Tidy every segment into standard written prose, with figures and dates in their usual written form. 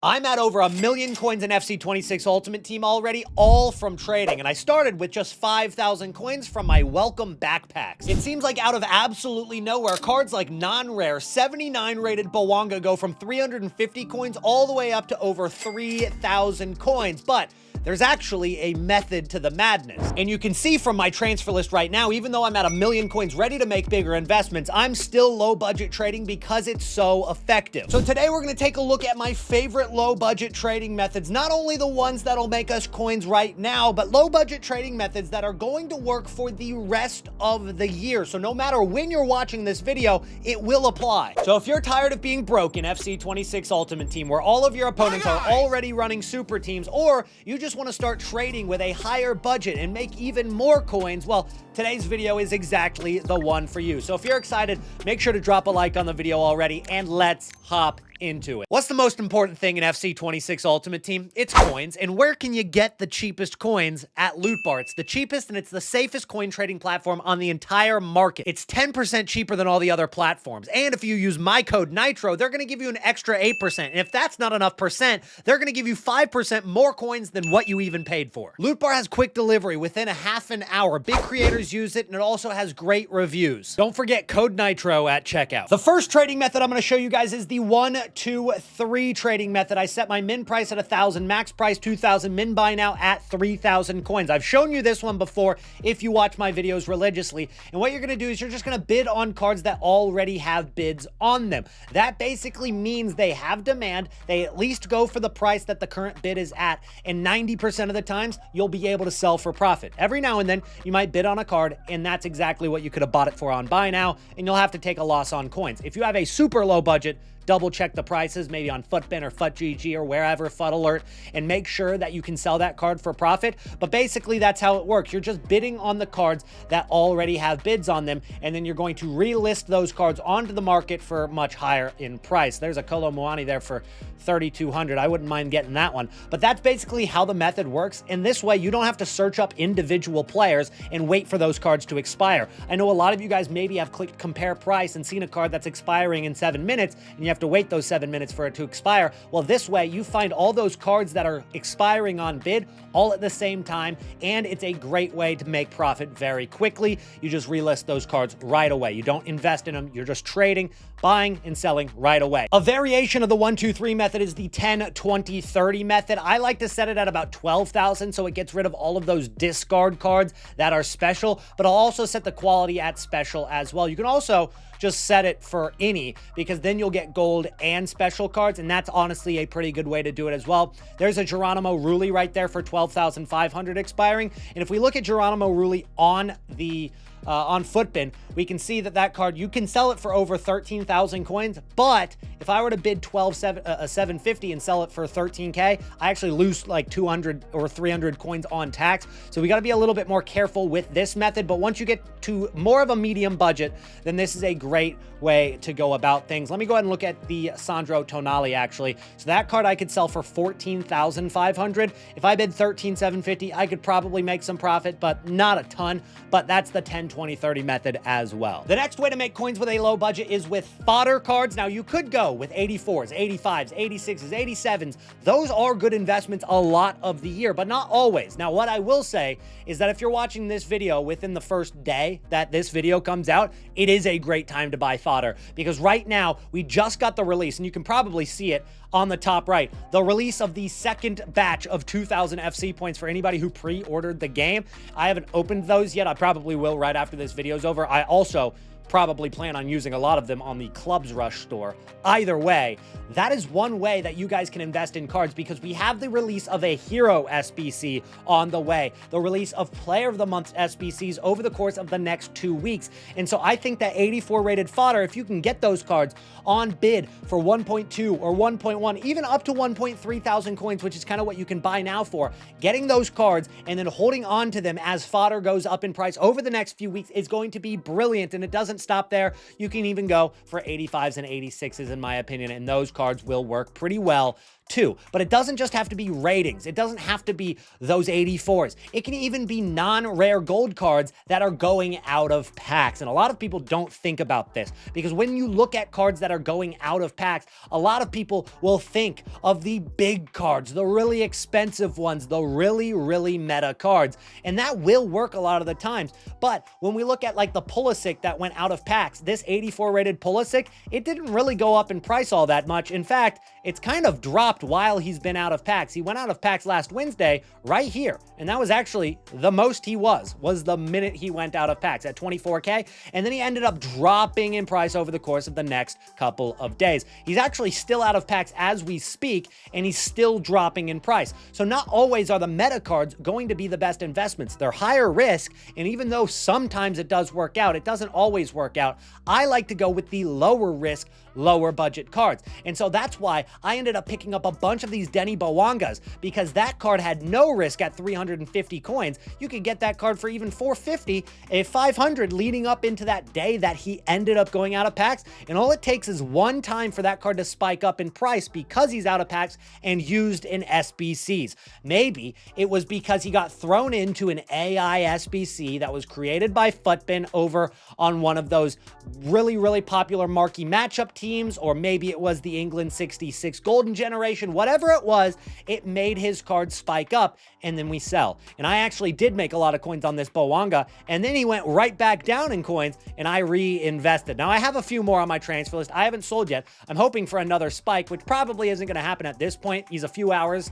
I'm at over 1 million coins in FC26 Ultimate Team already, all from trading, and I started with just 5,000 coins from my welcome backpacks. It seems like out of absolutely nowhere, cards like non-rare 79 rated Bawanga go from 350 coins all the way up to over 3,000 coins, but there's actually a method to the madness. And you can see from my transfer list right now, even though I'm at 1 million coins ready to make bigger investments, I'm still low budget trading because it's so effective. So today we're gonna take a look at my favorite low budget trading methods, not only the ones that'll make us coins right now, but low budget trading methods that are going to work for the rest of the year. So no matter when you're watching this video, it will apply. So if you're tired of being broke in FC26 Ultimate Team, where all of your opponents are already running super teams, or you just want to start trading with a higher budget and make even more coins, well, today's video is exactly the one for you. So if you're excited, make sure to drop a like on the video already, and let's hop into it. What's the most important thing in FC26 Ultimate Team? It's coins. And where can you get the cheapest coins? At Loot Bar. It's the cheapest and it's the safest coin trading platform on the entire market. It's 10% cheaper than all the other platforms. And if you use my code Nitro, they're going to give you an extra 8%. And if that's not enough percent, they're going to give you 5% more coins than what you even paid for. Loot Bar has quick delivery within a half an hour. Big creators use it, and it also has great reviews. Don't forget code Nitro at checkout. The first trading method I'm going to show you guys is the 1, 2, 3 trading method. I set my min price at 1,000, max price 2,000, min buy now at 3,000 coins. I've shown you this one before if you watch my videos religiously. And what you're going to do is you're just going to bid on cards that already have bids on them. That basically means they have demand. They at least go for the price that the current bid is at. And 90% of the times, you'll be able to sell for profit. Every now and then, you might bid on a card, and that's exactly what you could have bought it for on buy now, and you'll have to take a loss on coins. If you have a super low budget, double check the prices, maybe on Futbin or FutGG or wherever, Fut Alert, and make sure that you can sell that card for profit. But basically, that's how it works. You're just bidding on the cards that already have bids on them, and then you're going to relist those cards onto the market for much higher in price. There's a Kolo Muani there for 3,200. I wouldn't mind getting that one. But that's basically how the method works. And this way, you don't have to search up individual players and wait for those cards to expire. I know a lot of you guys maybe have clicked compare price and seen a card that's expiring in 7 minutes, and you have to wait those 7 minutes for it to expire. Well, this way you find all those cards that are expiring on bid all at the same time, and it's a great way to make profit very quickly. You just relist those cards right away. You don't invest in them. You're just trading, buying, and selling right away. A variation of the 1, 2, 3 method is the 10, 20, 30 method. I like to set it at about 12,000, so it gets rid of all of those discard cards that are special, but I'll also set the quality at special as well. You can also just set it for any, because then you'll get gold and special cards, and that's honestly a pretty good way to do it as well. There's a Geronimo Rulli right there for 12,500 expiring, and if we look at Geronimo Rulli on the on Futbin, we can see that that card, you can sell it for over 13,000 coins, but if I were to bid 750 and sell it for 13K, I actually lose like 200 or 300 coins on tax. So we got to be a little bit more careful with this method, but once you get to more of a medium budget, then this is a great way to go about things. Let me go ahead and look at the Sandro Tonali actually. So that card I could sell for 14,500. If I bid 13,750, I could probably make some profit, but not a ton. But that's the 10, 20, 30 method as well. The next way to make coins with a low budget is with fodder cards. Now you could go with 84s, 85s, 86s, 87s. Those are good investments a lot of the year, but not always. Now what I will say is that if you're watching this video within the first day that this video comes out, it is a great time to buy fodder, because right now we just got the release, and you can probably see it on the top right, the release of the second batch of 2,000 FC points for anybody who pre-ordered the game. I haven't opened those yet. I probably will right after this video is over. I also probably plan on using a lot of them on the Clubs Rush store. Either way, that is one way that you guys can invest in cards, because we have the release of a Hero SBC on the way, the release of Player of the Month SBCs over the course of the next 2 weeks. And so I think that 84 rated fodder, if you can get those cards on bid for 1.2 or 1.1, even up to 1.3 thousand coins, which is kind of what you can buy now for, getting those cards and then holding on to them as fodder goes up in price over the next few weeks is going to be brilliant. And it doesn't stop there. You can even go for 85s and 86s in my opinion, and those cards will work pretty well too. But it doesn't just have to be ratings. It doesn't have to be those 84s. It can even be non-rare gold cards that are going out of packs. And a lot of people don't think about this because when you look at cards that are going out of packs, a lot of people will think of the big cards, the really expensive ones, the really, really meta cards. And that will work a lot of the times. But when we look at like the Pulisic that went out of packs, this 84 rated Pulisic, it didn't really go up in price all that much. In fact, it's kind of dropped while he's been out of packs. He went out of packs last Wednesday right here. And that was actually the most he was the minute he went out of packs at 24K. And then he ended up dropping in price over the course of the next couple of days. He's actually still out of packs as we speak, and he's still dropping in price. So not always are the meta cards going to be the best investments. They're higher risk, and even though sometimes it does work out, it doesn't always work out. I like to go with the lower risk, lower budget cards. And so that's why I ended up picking up a bunch of these Denny Bowangas, because that card had no risk at 350 coins. You could get that card for even 450, a 500 leading up into that day that he ended up going out of packs. And all it takes is one time for that card to spike up in price because he's out of packs and used in SBCs. Maybe it was because he got thrown into an AI SBC that was created by Futbin over on one of those really, really popular marquee matchup teams, or maybe it was the England 66 golden generation. Whatever it was, it made his card spike up, and then we sell. And I actually did make a lot of coins on this Bowanga, and then he went right back down in coins, and I reinvested. Now, I have a few more on my transfer list. I haven't sold yet. I'm hoping for another spike, which probably isn't going to happen at this point. He's a few hours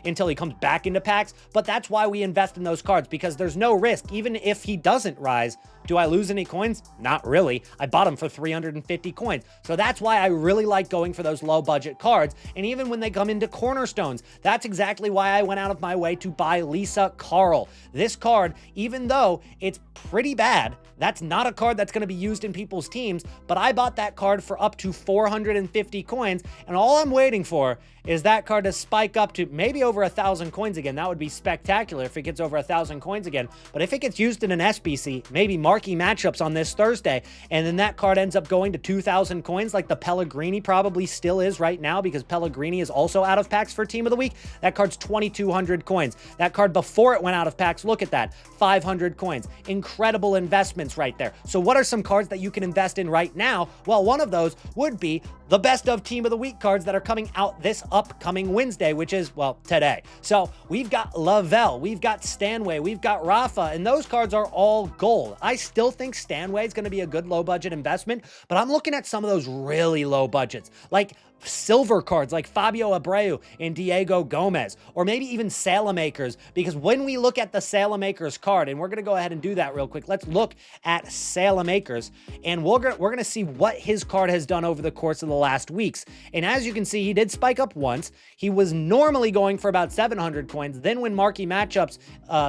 until he comes back into packs, but that's why we invest in those cards, because there's no risk. Even if he doesn't rise, do I lose any coins? Not really. I bought him for 350 coins. So that's why I really like going for those low budget cards. And even when they come into cornerstones, that's exactly why I went out of my way to buy Lisa Carl. This card, even though it's pretty bad, that's not a card that's going to be used in people's teams, but I bought that card for up to 450 coins, and all I'm waiting for is that card to spike up to maybe over 1,000 coins again. That would be spectacular if it gets over 1,000 coins again. But if it gets used in an SBC, maybe marquee matchups on this Thursday, and then that card ends up going to 2,000 coins like the Pellegrini probably still is right now, because Pellegrini is also out of packs for Team of the Week. That card's 2,200 coins. That card before it went out of packs, look at that, 500 coins. Incredible investments right there. So what are some cards that you can invest in right now? Well, one of those would be the best of Team of the Week cards that are coming out this upcoming Wednesday, which is, well, today. So we've got Lavelle, we've got Stanway, we've got Rafa, and those cards are all gold. I still think Stanway is going to be a good low budget investment, but I'm looking at some of those really low budgets, like silver cards like Fabio Abreu and Diego Gomez, or maybe even Salamakers, because when we look at the Salamakers card, and we're going to go ahead and do that real quick, let's look at Salamakers, and we're going to see what his card has done over the course of the last weeks. And as you can see, he did spike up once. He was normally going for about 700 coins. Then when marquee matchups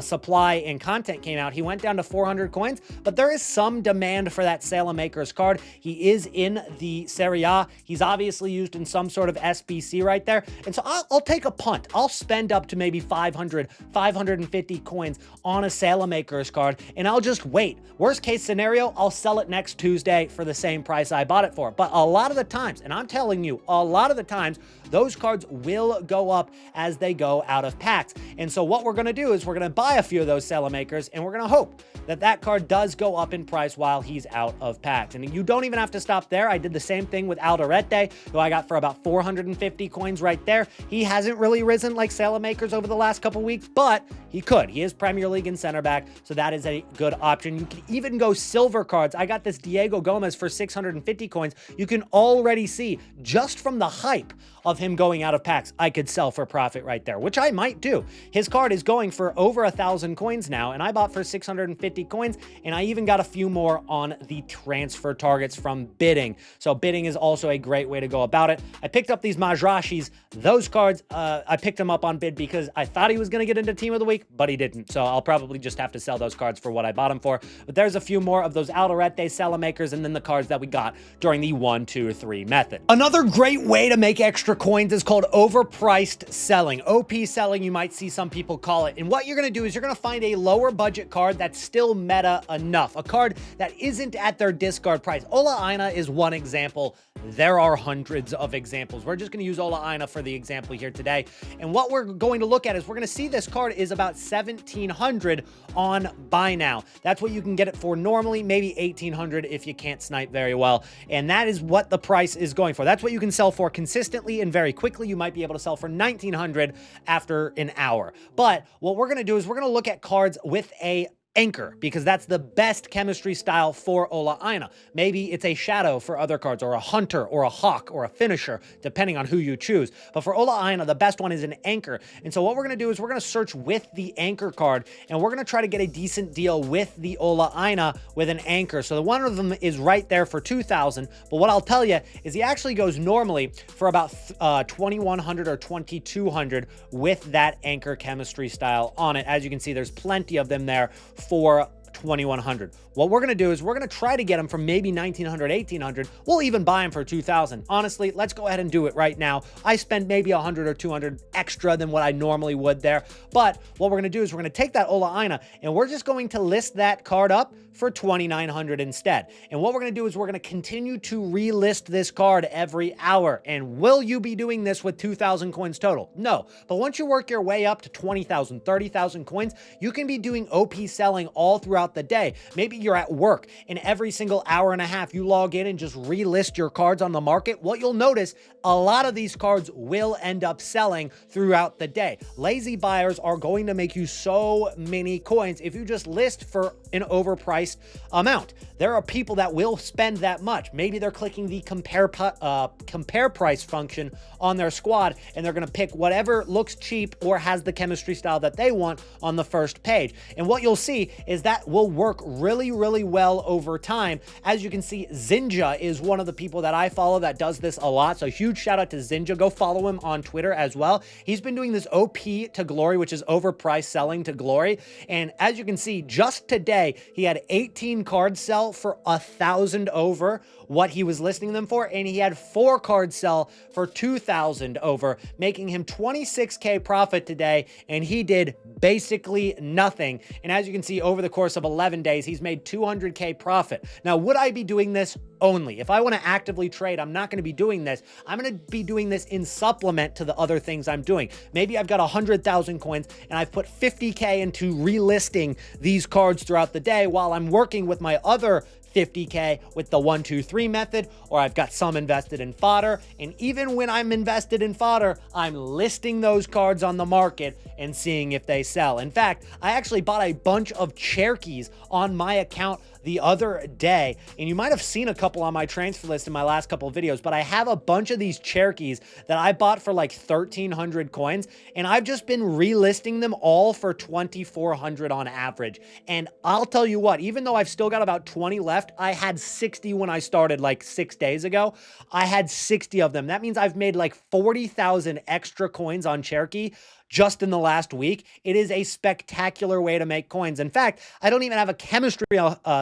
supply and content came out, he went down to 400 coins, but there is some demand for that Salamakers card. He is in the Serie A. He's obviously used in some sort of SBC right there. And so I'll take a punt. I'll spend up to maybe 500, 550 coins on a Salamakers card, and I'll just wait. Worst case scenario, I'll sell it next Tuesday for the same price I bought it for. But a lot of the times, and I'm telling you, a lot of the times, those cards will go up as they go out of packs. And so what we're going to do is we're going to buy a few of those Salamakers, and we're going to hope that that card does go up in price while he's out of packs. And you don't even have to stop there. I did the same thing with Alderete, who I got for about 450 coins right there. He hasn't really risen like Salamakers over the last couple weeks, but he could. He is Premier League and center back, so that is a good option. You can even go silver cards. I got this Diego Gomez for 650 coins. You can already see, just from the hype of him going out of packs, I could sell for profit right there, which I might do. His card is going for over 1,000 coins now, and I bought for 650 coins, and I even got a few more on the transfer targets from bidding. So bidding is also a great way to go about it. I picked up these Majrashis. Those cards, I picked them up on bid because I thought he was going to get into Team of the Week, but he didn't. So I'll probably just have to sell those cards for what I bought them for. But there's a few more of those Alderete, Salamakers, and then the cards that we got during the 1, 2, 3 method. Another great way to make extra coins coins is called overpriced selling. OP selling, you might see some people call it. And what you're going to do is you're going to find a lower budget card that's still meta enough. A card that isn't at their discard price. Ola Aina is one example. There are hundreds of examples. We're just going to use Ola Aina for the example here today. And what we're going to look at is we're going to see this card is about 1,700 on buy now. That's what you can get it for normally, maybe 1,800 if you can't snipe very well. And that is what the price is going for. That's what you can sell for consistently and very quickly. You might be able to sell for 1,900 after an hour. But what we're going to do is we're going to look at cards with a anchor, because that's the best chemistry style for Ola Aina. Maybe it's a shadow for other cards, or a hunter, or a hawk, or a finisher, depending on who you choose. But for Ola Aina, the best one is an anchor. And so what we're going to do is we're going to search with the anchor card, and we're going to try to get a decent deal with the Ola Aina with an anchor. So the one of them is right there for 2,000. But what I'll tell you is he actually goes normally for about 2,100 or 2,200 with that anchor chemistry style on it. As you can see, there's plenty of them there for 2,100. What we're going to do is we're going to try to get them from maybe 1,900, 1,800. We'll even buy them for 2,000. Honestly, let's go ahead and do it right now. I spend maybe 100 or 200 extra than what I normally would there. But what we're going to do is we're going to take that Ola Aina and we're just going to list that card up for 2,900 instead. And what we're going to do is we're going to continue to relist this card every hour. And will you be doing this with 2,000 coins total? No. But once you work your way up to 20,000, 30,000 coins, you can be doing OP selling all throughout the day. Maybe you're at work and every single hour and a half you log in and just relist your cards on the market. What you'll notice, a lot of these cards will end up selling throughout the day. Lazy buyers are going to make you so many coins if you just list for an overpriced amount. There are people that will spend that much. Maybe they're clicking the compare price function on their squad, and they're going to pick whatever looks cheap or has the chemistry style that they want on the first page. And what you'll see is that will work really, really well over time. As you can see, Zinja is one of the people that I follow that does this a lot. So huge shout out to Zinja. Go follow him on Twitter as well. He's been doing this OP to glory, which is overpriced selling to glory. And as you can see, just today, he had 18 cards sell for 1,000 over what he was listing them for, and he had 4 cards sell for 2,000 over, making him 26K profit today, and he did basically nothing. And as you can see, over the course of 11 days, he's made 200K profit. Now, would I be doing this only? If I want to actively trade, I'm not going to be doing this. I'm going to be doing this in supplement to the other things I'm doing. Maybe I've got 100,000 coins and I've put 50K into relisting these cards throughout the day while I'm working with my other 50K with the 1, 2, 3 method, or I've got some invested in fodder. And even when I'm invested in fodder, I'm listing those cards on the market and seeing if they sell. In fact, I actually bought a bunch of Cherokees on my account the other day, and you might have seen a couple on my transfer list in my last couple of videos, but I have a bunch of these Cherokees that I bought for like 1,300 coins, and I've just been relisting them all for 2,400 on average. And I'll tell you what, even though I've still got about 20 left, I had 60 when I started like 6 days ago. I had 60 of them. That means I've made like 40,000 extra coins on Cherokee just in the last week. It is a spectacular way to make coins. In fact, I don't even have a chemistry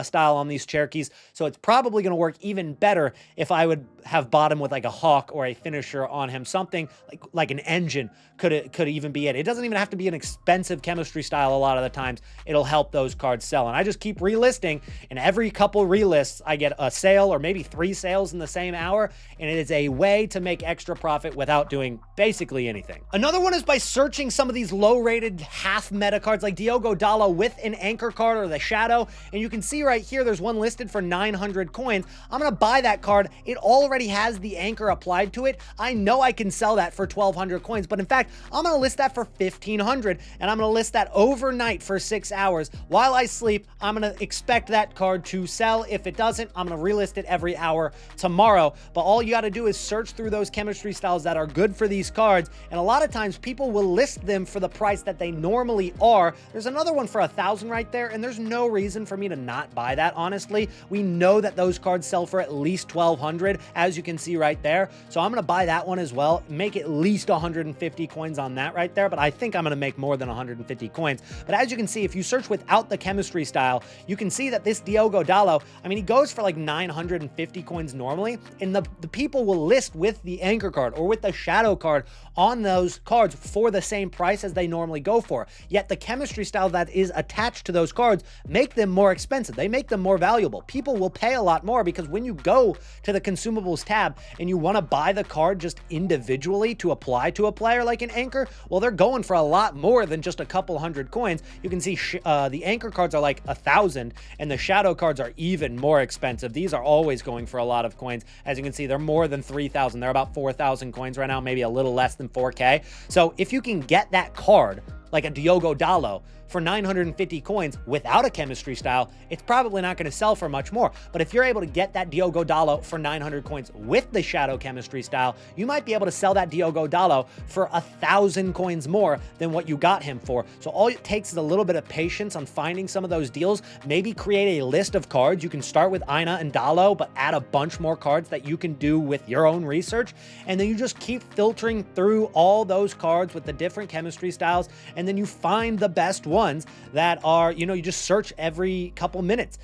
style on these Cherokees, so it's probably going to work even better if I would have bought him with like a hawk or a finisher on him. Something like an engine could even be it. It doesn't even have to be an expensive chemistry style a lot of the times. It'll help those cards sell. And I just keep relisting, and every couple relists, I get a sale or maybe 3 sales in the same hour, and it is a way to make extra profit without doing basically anything. Another one is by searching some of these low-rated half meta cards like Diogo Dalla with an anchor card or the shadow, and you can see right here there's one listed for 900 coins. I'm gonna buy that card. It already has the anchor applied to it. I know I can sell that for 1,200 coins, but in fact, I'm gonna list that for 1,500, and I'm gonna list that overnight for 6 hours. While I sleep, I'm gonna expect that card to sell. If it doesn't, I'm gonna relist it every hour tomorrow. But all you gotta do is search through those chemistry styles that are good for these cards, and a lot of times people will list them for the price that they normally are. There's another one for 1,000 right there, and there's no reason for me to not buy buy that, honestly. We know that those cards sell for at least 1,200, as you can see right there. So I'm going to buy that one as well, make at least 150 coins on that right there, but I think I'm going to make more than 150 coins. But as you can see, if you search without the chemistry style, you can see that this Diogo Dalot, I mean, he goes for like 950 coins normally, and the people will list with the anchor card or with the shadow card on those cards for the same price as they normally go for. Yet the chemistry style that is attached to those cards make them more expensive. They make them more valuable. People will pay a lot more because when you go to the consumables tab and you want to buy the card just individually to apply to a player like an anchor, well, they're going for a lot more than just a couple hundred coins. You can see the anchor cards are like 1,000 and the shadow cards are even more expensive. These are always going for a lot of coins. As you can see, they're more than 3,000. They're about 4,000 coins right now, maybe a little less than 4K. So if you can get that card like a Diogo Dalot for 950 coins without a chemistry style, it's probably not going to sell for much more. But if you're able to get that Diogo Dalot for 900 coins with the shadow chemistry style, you might be able to sell that Diogo Dalot for 1,000 coins more than what you got him for. So all it takes is a little bit of patience on finding some of those deals. Maybe create a list of cards. You can start with Ina and Dalot, but add a bunch more cards that you can do with your own research. And then you just keep filtering through all those cards with the different chemistry styles. And then you find the best ones that are, you just search every couple minutes.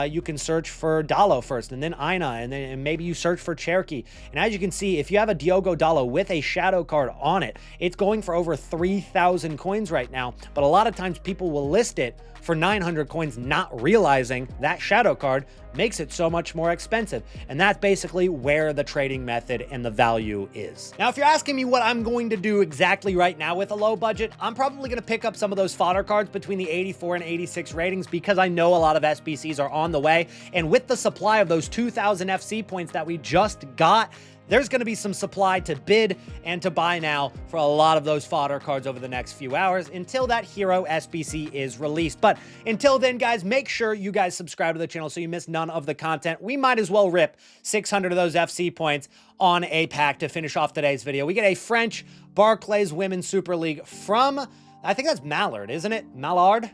You can search for Dalot first, and then Ina, and maybe you search for Cherokee. And as you can see, if you have a Diogo Dalot with a shadow card on it, it's going for over 3,000 coins right now. But a lot of times people will list it for 900 coins, not realizing that shadow card makes it so much more expensive. And that's basically where the trading method and the value is. Now, if you're asking me what I'm going to do exactly right now with a low budget, I'm probably going to pick up some of those fodder cards between the 84 and 86 ratings because I know a lot of SBCs are on the way. And with the supply of those 2,000 FC points that we just got, there's going to be some supply to bid and to buy now for a lot of those fodder cards over the next few hours until that hero SBC is released. But until then, guys, make sure you guys subscribe to the channel so you miss none of the content. We might as well rip 600 of those FC points on a pack to finish off today's video. We get a French Barclays Women's Super League from, I think that's Mallard, isn't it? Mallard?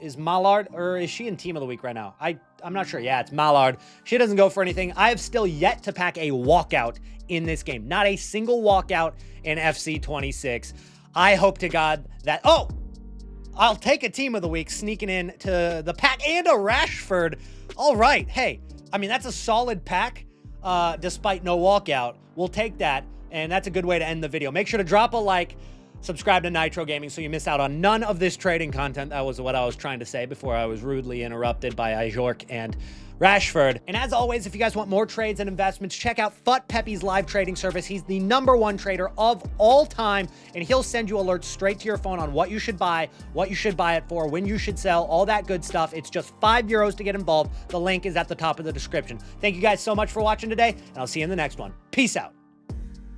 Is Mallard, or is she in Team of the Week right now? I'm not sure. Yeah, it's Mallard. She doesn't go for anything. I have still yet to pack a walkout in this game. Not a single walkout in FC26. I hope to God that... Oh! I'll take a Team of the Week sneaking in to the pack and a Rashford. All right. Hey, I mean, that's a solid pack despite no walkout. We'll take that, and that's a good way to end the video. Make sure to drop a like. Subscribe to Nitro Gaming so you miss out on none of this trading content. That was what I was trying to say before I was rudely interrupted by Ajork and Rashford. And as always, if you guys want more trades and investments, check out Fut Pepe's live trading service. He's the #1 trader of all time, and he'll send you alerts straight to your phone on what you should buy it for, when you should sell, all that good stuff. It's just €5 to get involved. The link is at the top of the description. Thank you guys so much for watching today, and I'll see you in the next one. Peace out.